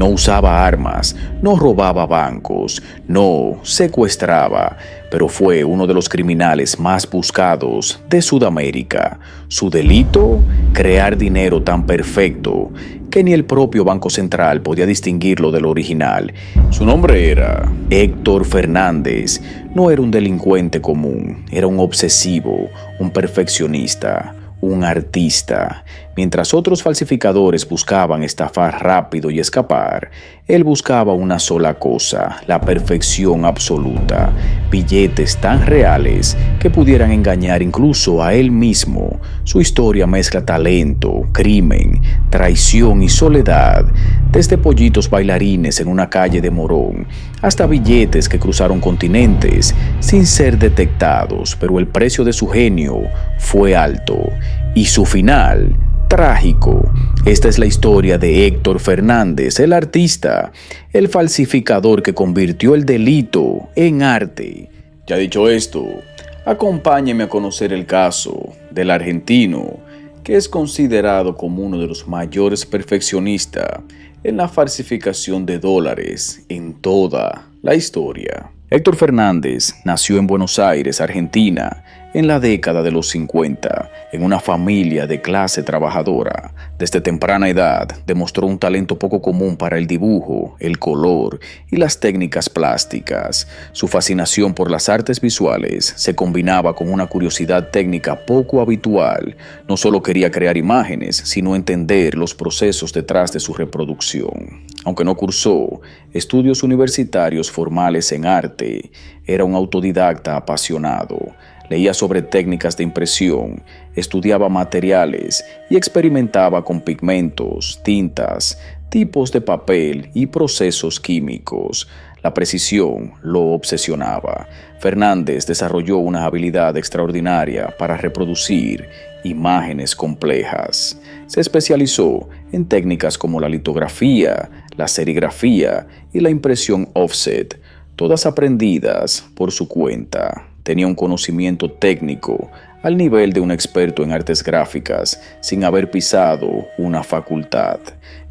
No usaba armas, no robaba bancos, no secuestraba, pero fue uno de los criminales más buscados de Sudamérica. Su delito, crear dinero tan perfecto que ni el propio Banco Central podía distinguirlo del original. Su nombre era Héctor Fernández. No era un delincuente común, era un obsesivo, un perfeccionista, un artista. Mientras otros falsificadores buscaban estafar rápido y escapar, él buscaba una sola cosa, la perfección absoluta, billetes tan reales que pudieran engañar incluso a él mismo. Su historia mezcla talento, crimen, traición y soledad, desde pollitos bailarines en una calle de Morón hasta billetes que cruzaron continentes sin ser detectados, pero el precio de su genio fue alto y su final trágico. Esta es la historia de Héctor Fernández, el artista, el falsificador que convirtió el delito en arte. Ya dicho esto, acompáñeme a conocer el caso del argentino, que es considerado como uno de los mayores perfeccionistas en la falsificación de dólares en toda la historia. Héctor Fernández nació en Buenos Aires, Argentina, en la década de los 50, en una familia de clase trabajadora. Desde temprana edad demostró un talento poco común para el dibujo, el color y las técnicas plásticas. Su fascinación por las artes visuales se combinaba con una curiosidad técnica poco habitual. No solo quería crear imágenes, sino entender los procesos detrás de su reproducción. Aunque no cursó estudios universitarios formales en arte, era un autodidacta apasionado. Leía sobre técnicas de impresión, estudiaba materiales y experimentaba con pigmentos, tintas, tipos de papel y procesos químicos. La precisión lo obsesionaba. Fernández desarrolló una habilidad extraordinaria para reproducir imágenes complejas. Se especializó en técnicas como la litografía, la serigrafía y la impresión offset, todas aprendidas por su cuenta. Tenía un conocimiento técnico al nivel de un experto en artes gráficas sin haber pisado una facultad.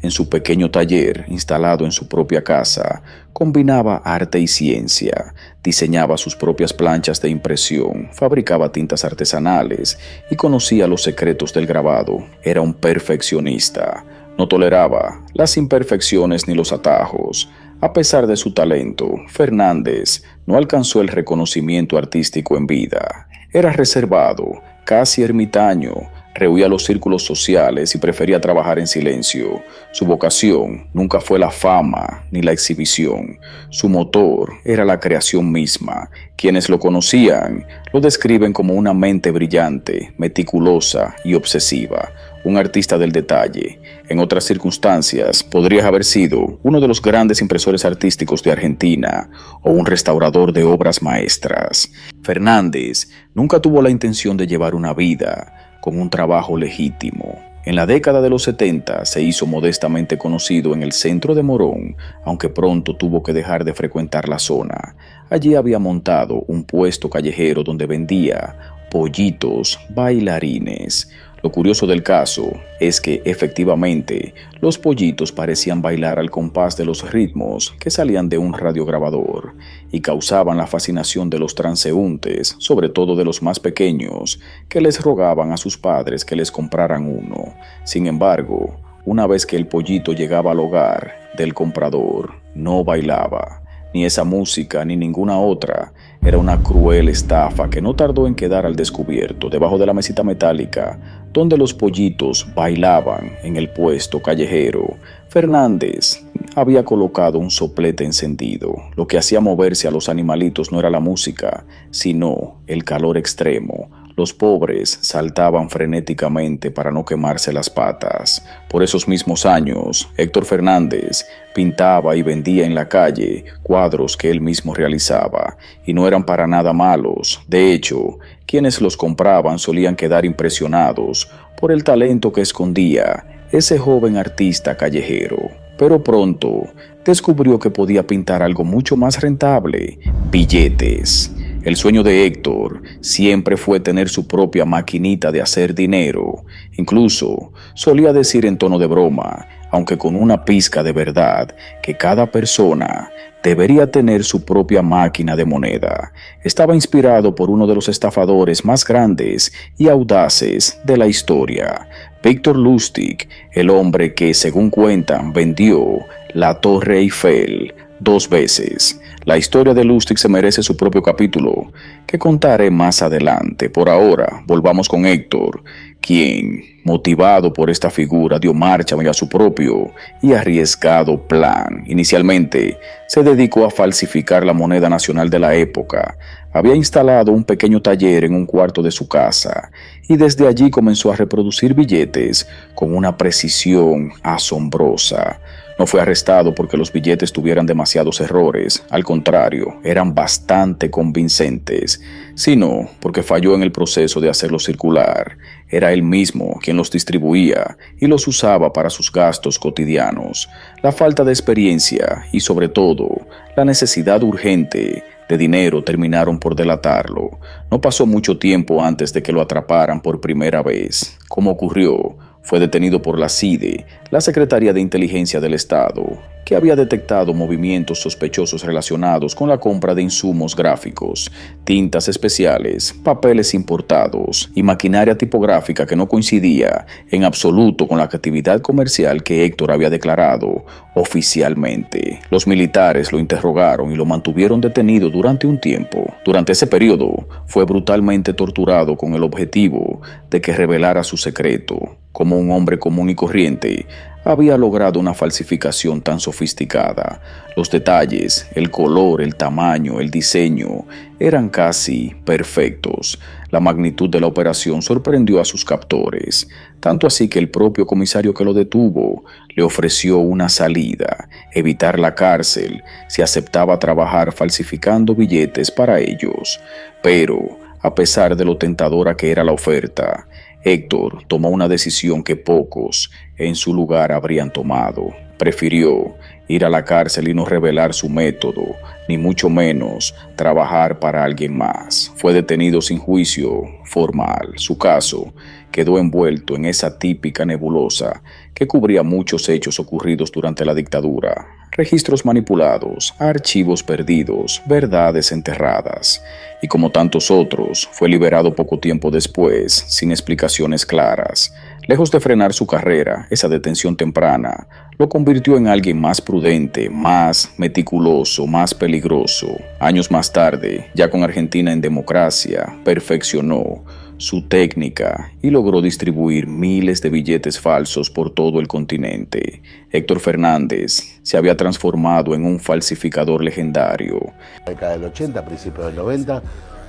En su pequeño taller, instalado en su propia casa, combinaba arte y ciencia, diseñaba sus propias planchas de impresión, fabricaba tintas artesanales y conocía los secretos del grabado. Era un perfeccionista. No toleraba las imperfecciones ni los atajos. A pesar de su talento, Fernández no alcanzó el reconocimiento artístico en vida. Era reservado, casi ermitaño, rehuía los círculos sociales y prefería trabajar en silencio. Su vocación nunca fue la fama ni la exhibición. Su motor era la creación misma. Quienes lo conocían lo describen como una mente brillante, meticulosa y obsesiva. Un artista del detalle. En otras circunstancias, podría haber sido uno de los grandes impresores artísticos de Argentina o un restaurador de obras maestras. Fernández nunca tuvo la intención de llevar una vida con un trabajo legítimo. En la década de los 70 se hizo modestamente conocido en el centro de Morón, aunque pronto tuvo que dejar de frecuentar la zona. Allí había montado un puesto callejero donde vendía pollitos bailarines. Lo curioso del caso es que efectivamente los pollitos parecían bailar al compás de los ritmos que salían de un radiograbador y causaban la fascinación de los transeúntes, sobre todo de los más pequeños, que les rogaban a sus padres que les compraran uno. Sin embargo, una vez que el pollito llegaba al hogar del comprador, no bailaba. Ni esa música ni ninguna otra. Era una cruel estafa que no tardó en quedar al descubierto debajo de la mesita metálica donde los pollitos bailaban en el puesto callejero. Fernández había colocado un soplete encendido. Lo que hacía moverse a los animalitos no era la música, sino el calor extremo. Los pobres saltaban frenéticamente para no quemarse las patas. Por esos mismos años, Héctor Fernández pintaba y vendía en la calle cuadros que él mismo realizaba, y no eran para nada malos. De hecho, quienes los compraban solían quedar impresionados por el talento que escondía ese joven artista callejero. Pero pronto descubrió que podía pintar algo mucho más rentable: billetes. El sueño de Héctor siempre fue tener su propia maquinita de hacer dinero. Incluso solía decir en tono de broma: aunque con una pizca de verdad, que cada persona debería tener su propia máquina de moneda. Estaba inspirado por uno de los estafadores más grandes y audaces de la historia, Victor Lustig, el hombre que, según cuentan, vendió la Torre Eiffel 2 veces. La historia de Lustig se merece su propio capítulo, que contaré más adelante. Por ahora, volvamos con Héctor, quien, motivado por esta figura, dio marcha a su propio y arriesgado plan. Inicialmente, se dedicó a falsificar la moneda nacional de la época. Había instalado un pequeño taller en un cuarto de su casa y desde allí comenzó a reproducir billetes con una precisión asombrosa. No fue arrestado porque los billetes tuvieran demasiados errores, al contrario, eran bastante convincentes, sino porque falló en el proceso de hacerlos circular. Era él mismo quien los distribuía y los usaba para sus gastos cotidianos. La falta de experiencia y, sobre todo, la necesidad urgente de dinero terminaron por delatarlo. No pasó mucho tiempo antes de que lo atraparan por primera vez. ¿Cómo ocurrió? Fue detenido por la CIDE, la Secretaría de Inteligencia del Estado, que había detectado movimientos sospechosos relacionados con la compra de insumos gráficos, tintas especiales, papeles importados y maquinaria tipográfica que no coincidía en absoluto con la actividad comercial que Héctor había declarado oficialmente. Los militares lo interrogaron y lo mantuvieron detenido durante un tiempo. Durante ese periodo, fue brutalmente torturado con el objetivo de que revelara su secreto. Como un hombre común y corriente, había logrado una falsificación tan sofisticada. Los detalles, el color, el tamaño, el diseño, eran casi perfectos. La magnitud de la operación sorprendió a sus captores, tanto así que el propio comisario que lo detuvo le ofreció una salida, evitar la cárcel, si aceptaba trabajar falsificando billetes para ellos. Pero, a pesar de lo tentadora que era la oferta, Héctor tomó una decisión que pocos en su lugar habrían tomado. Prefirió ir a la cárcel y no revelar su método, ni mucho menos trabajar para alguien más. Fue detenido sin juicio formal. Su caso quedó envuelto en esa típica nebulosa que cubría muchos hechos ocurridos durante la dictadura. Registros manipulados, archivos perdidos, verdades enterradas. Y como tantos otros, fue liberado poco tiempo después, sin explicaciones claras. Lejos de frenar su carrera, esa detención temprana lo convirtió en alguien más prudente, más meticuloso, más peligroso. Años más tarde, ya con Argentina en democracia, perfeccionó su técnica y logró distribuir miles de billetes falsos por todo el continente. Héctor Fernández se había transformado en un falsificador legendario. En la década del 80, principios del 90,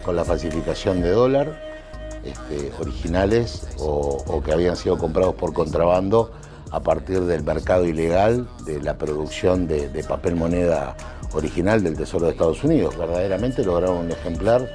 con la falsificación de dólar, originales o que habían sido comprados por contrabando a partir del mercado ilegal de la producción de papel moneda original del Tesoro de Estados Unidos. Verdaderamente lograron un ejemplar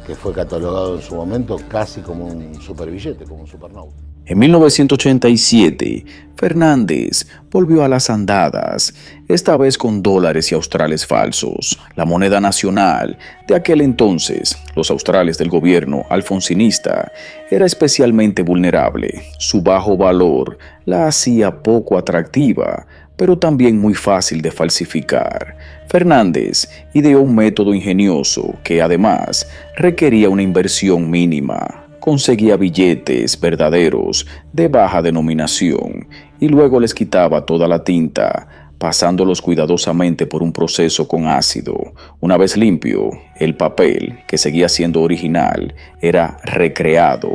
que fue catalogado en su momento casi como un superbillete, como un supernote. En 1987, Fernández volvió a las andadas, esta vez con dólares y australes falsos, la moneda nacional de aquel entonces. Los australes del gobierno alfonsinista era especialmente vulnerable. Su bajo valor la hacía poco atractiva, pero también muy fácil de falsificar. Fernández ideó un método ingenioso que, además, requería una inversión mínima. Conseguía billetes verdaderos de baja denominación y luego les quitaba toda la tinta, pasándolos cuidadosamente por un proceso con ácido. Una vez limpio, el papel, que seguía siendo original, era recreado.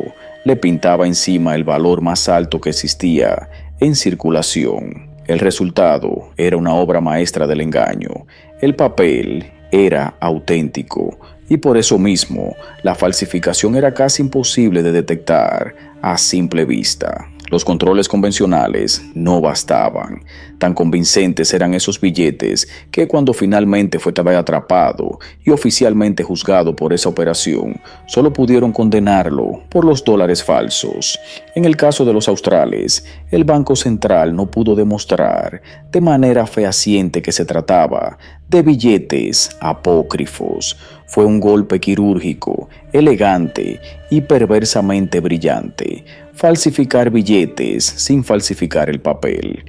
Le pintaba encima el valor más alto que existía en circulación. El resultado era una obra maestra del engaño. El papel era auténtico y por eso mismo la falsificación era casi imposible de detectar a simple vista. Los controles convencionales no bastaban. Tan convincentes eran esos billetes que cuando finalmente fue atrapado y oficialmente juzgado por esa operación, solo pudieron condenarlo por los dólares falsos. En el caso de los australes, el Banco Central no pudo demostrar de manera fehaciente que se trataba de billetes apócrifos. Fue un golpe quirúrgico, elegante y perversamente brillante. Falsificar billetes sin falsificar el papel.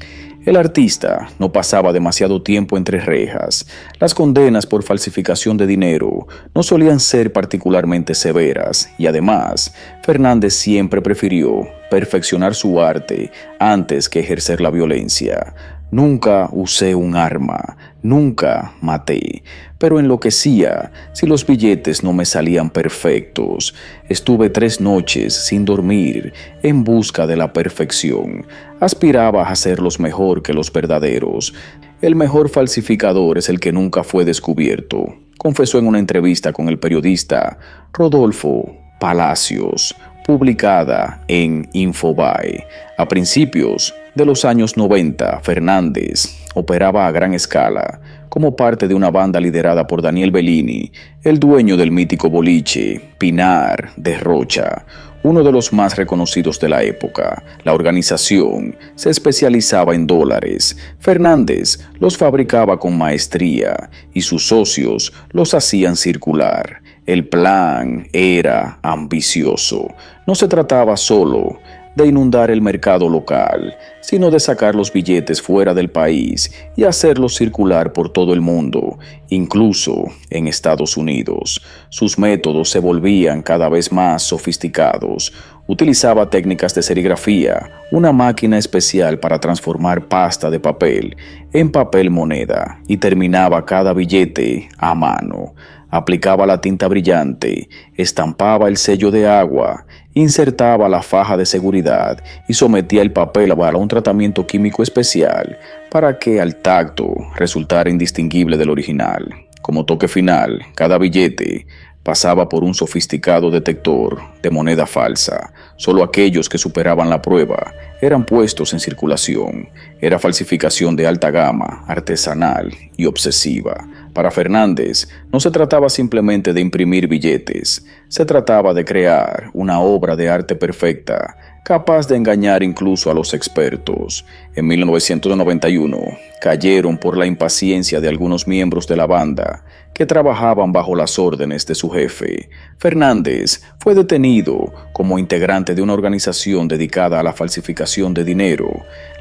El artista no pasaba demasiado tiempo entre rejas. Las condenas por falsificación de dinero no solían ser particularmente severas y además, Fernández siempre prefirió perfeccionar su arte antes que ejercer la violencia. Nunca usé un arma, nunca maté, pero enloquecía si los billetes no me salían perfectos. Estuve 3 noches sin dormir en busca de la perfección. Aspiraba a hacerlos mejor que los verdaderos. El mejor falsificador es el que nunca fue descubierto, confesó en una entrevista con el periodista Rodolfo Palacios, publicada en Infobae. A principios de los años 90, Fernández operaba a gran escala como parte de una banda liderada por Daniel Bellini, el dueño del mítico boliche Pinar de Rocha, uno de los más reconocidos de la época. La organización se especializaba en dólares. Fernández los fabricaba con maestría y sus socios los hacían circular. El plan era ambicioso. No se trataba solo de inundar el mercado local, sino de sacar los billetes fuera del país y hacerlos circular por todo el mundo, incluso en Estados Unidos. Sus métodos se volvían cada vez más sofisticados. Utilizaba técnicas de serigrafía, una máquina especial para transformar pasta de papel en papel moneda, y terminaba cada billete a mano. Aplicaba la tinta brillante, estampaba el sello de agua, insertaba la faja de seguridad y sometía el papel a un tratamiento químico especial para que al tacto resultara indistinguible del original. Como toque final, cada billete pasaba por un sofisticado detector de moneda falsa. Solo aquellos que superaban la prueba eran puestos en circulación. Era falsificación de alta gama, artesanal y obsesiva. Para Fernández, no se trataba simplemente de imprimir billetes, se trataba de crear una obra de arte perfecta, capaz de engañar incluso a los expertos. En 1991, cayeron por la impaciencia de algunos miembros de la banda que trabajaban bajo las órdenes de su jefe. Fernández fue detenido como integrante de una organización dedicada a la falsificación de dinero,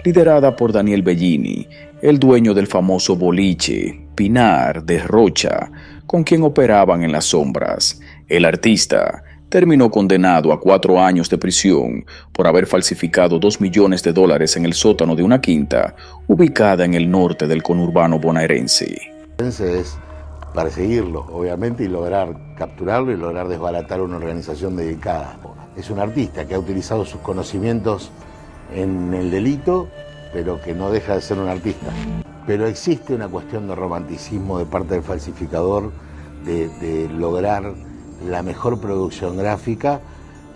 liderada por Daniel Bellini, el dueño del famoso boliche Pinar de Rocha, con quien operaban en las sombras. El artista terminó condenado a 4 años de prisión por haber falsificado $2 millones en el sótano de una quinta ubicada en el norte del conurbano bonaerense. Es perseguirlo, obviamente, y lograr capturarlo y lograr desbaratar una organización dedicada. Es un artista que ha utilizado sus conocimientos en el delito, pero que no deja de ser un artista. Pero existe una cuestión de romanticismo de parte del falsificador de lograr la mejor producción gráfica,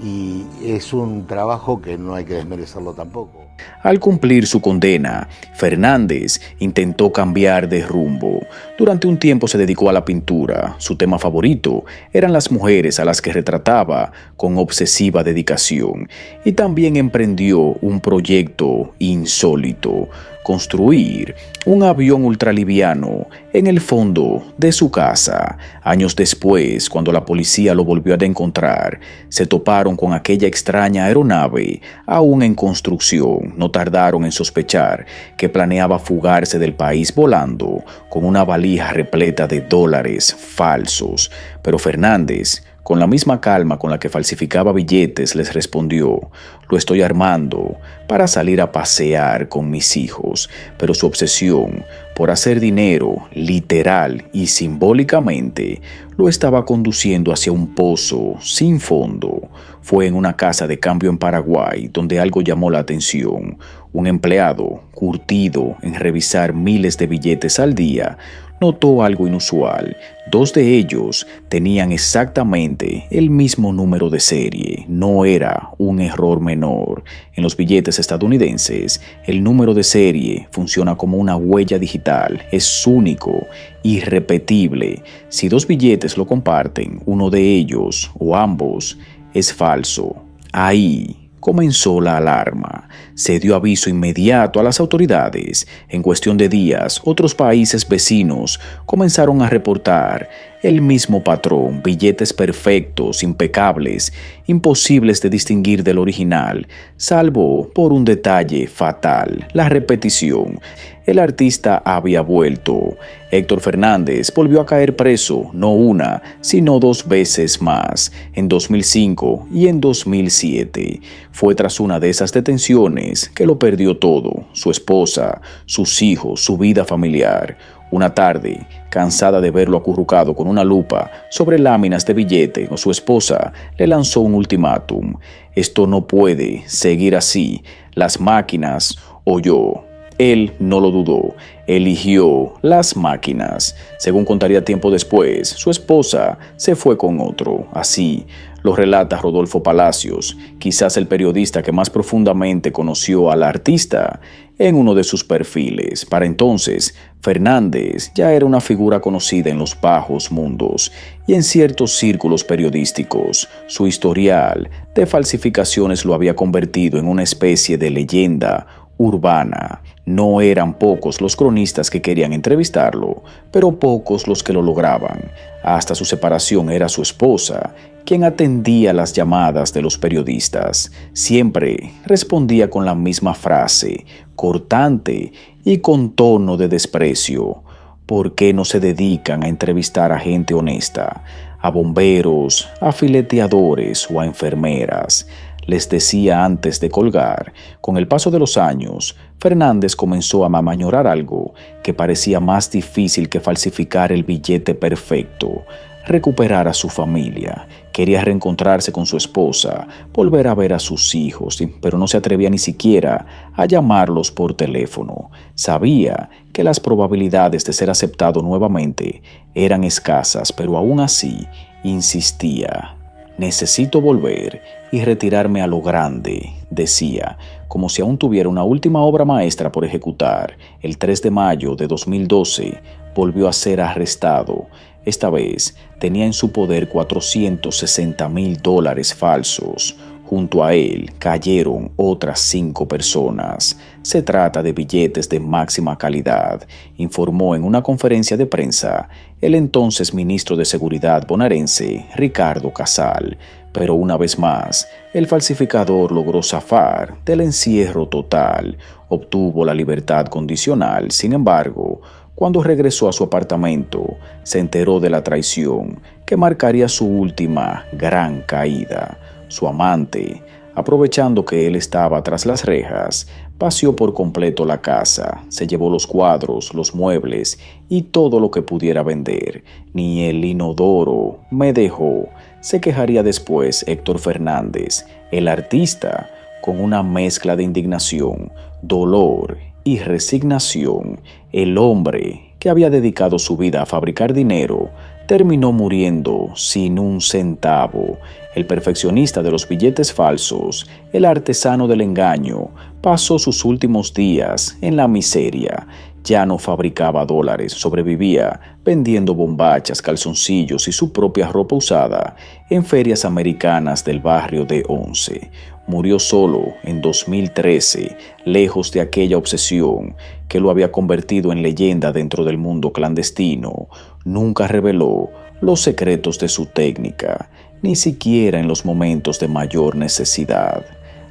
y es un trabajo que no hay que desmerecerlo tampoco. Al cumplir su condena, Fernández intentó cambiar de rumbo. Durante un tiempo se dedicó a la pintura. Su tema favorito eran las mujeres a las que retrataba con obsesiva dedicación. Y también emprendió un proyecto insólito: construir un avión ultraliviano en el fondo de su casa. Años después, cuando la policía lo volvió a encontrar, se toparon con aquella extraña aeronave aún en construcción. No tardaron en sospechar que planeaba fugarse del país volando con una valija repleta de dólares falsos. Pero Fernández, con la misma calma con la que falsificaba billetes, les respondió: lo estoy armando para salir a pasear con mis hijos. Pero su obsesión por hacer dinero, literal y simbólicamente, lo estaba conduciendo hacia un pozo sin fondo. Fue en una casa de cambio en Paraguay donde algo llamó la atención. Un empleado, curtido en revisar miles de billetes al día, notó algo inusual. 2 de ellos tenían exactamente el mismo número de serie. No era un error menor. En los billetes estadounidenses, el número de serie funciona como una huella digital. Es único, irrepetible. Si 2 billetes lo comparten, uno de ellos o ambos es falso. Ahí comenzó la alarma. Se dio aviso inmediato a las autoridades. En cuestión de días, otros países vecinos comenzaron a reportar el mismo patrón: billetes perfectos, impecables, imposibles de distinguir del original, salvo por un detalle fatal: la repetición. El artista había vuelto. Héctor Fernández volvió a caer preso, no una, sino 2 veces más, en 2005 y en 2007. Fue tras una de esas detenciones que lo perdió todo: su esposa, sus hijos, su vida familiar. Una tarde, cansada de verlo acurrucado con una lupa sobre láminas de billete, su esposa le lanzó un ultimátum: esto no puede seguir así, las máquinas o yo. Él no lo dudó, eligió las máquinas. Según contaría tiempo después, su esposa se fue con otro. Así lo relata Rodolfo Palacios, quizás el periodista que más profundamente conoció al artista, en uno de sus perfiles. Para entonces, Fernández ya era una figura conocida en los bajos mundos y en ciertos círculos periodísticos. Su historial de falsificaciones lo había convertido en una especie de leyenda urbana. No eran pocos los cronistas que querían entrevistarlo, pero pocos los que lo lograban. Hasta su separación era su esposa quien atendía las llamadas de los periodistas. Siempre respondía con la misma frase, cortante y con tono de desprecio: ¿por qué no se dedican a entrevistar a gente honesta, a bomberos, a fileteadores o a enfermeras? Les decía antes de colgar. Con el paso de los años, Fernández comenzó a mamañorar algo que parecía más difícil que falsificar el billete perfecto: recuperar a su familia. Quería reencontrarse con su esposa, volver a ver a sus hijos, pero no se atrevía ni siquiera a llamarlos por teléfono. Sabía que las probabilidades de ser aceptado nuevamente eran escasas, pero aún así insistía. Necesito volver y retirarme a lo grande, decía, como si aún tuviera una última obra maestra por ejecutar. El 3 de mayo de 2012 volvió a ser arrestado. Esta vez tenía en su poder $460,000 falsos. Junto a él cayeron otras 5 personas. Se trata de billetes de máxima calidad, informó en una conferencia de prensa el entonces ministro de Seguridad bonaerense, Ricardo Casal. Pero una vez más, el falsificador logró zafar del encierro total. Obtuvo la libertad condicional. Sin embargo, cuando regresó a su apartamento, se enteró de la traición que marcaría su última gran caída. Su amante, aprovechando que él estaba tras las rejas, vació por completo la casa, se llevó los cuadros, los muebles y todo lo que pudiera vender. Ni el inodoro me dejó, se quejaría después Héctor Fernández, el artista, con una mezcla de indignación, dolor y resignación. El hombre que había dedicado su vida a fabricar dinero terminó muriendo sin un centavo. El perfeccionista de los billetes falsos, el artesano del engaño, pasó sus últimos días en la miseria. Ya no fabricaba dólares, sobrevivía vendiendo bombachas, calzoncillos y su propia ropa usada en ferias americanas del barrio de Once. Murió solo en 2013, lejos de aquella obsesión que lo había convertido en leyenda dentro del mundo clandestino. Nunca reveló los secretos de su técnica, ni siquiera en los momentos de mayor necesidad.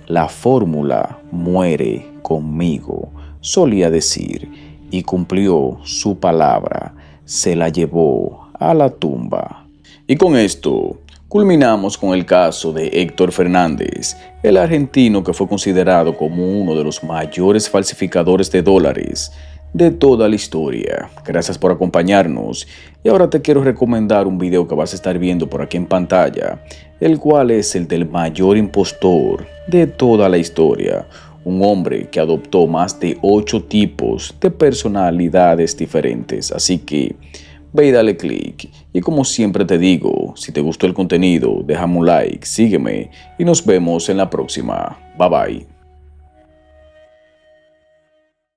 La fórmula muere conmigo, solía decir, y cumplió su palabra, se la llevó a la tumba. Y con esto culminamos con el caso de Héctor Fernández, el argentino que fue considerado como uno de los mayores falsificadores de dólares de toda la historia. Gracias por acompañarnos y ahora te quiero recomendar un video que vas a estar viendo por aquí en pantalla, el cual es el del mayor impostor de toda la historia. Un hombre que adoptó más de 8 tipos de personalidades diferentes. Así que ve y dale click. Y como siempre te digo, si te gustó el contenido, déjame un like, sígueme y nos vemos en la próxima. Bye bye.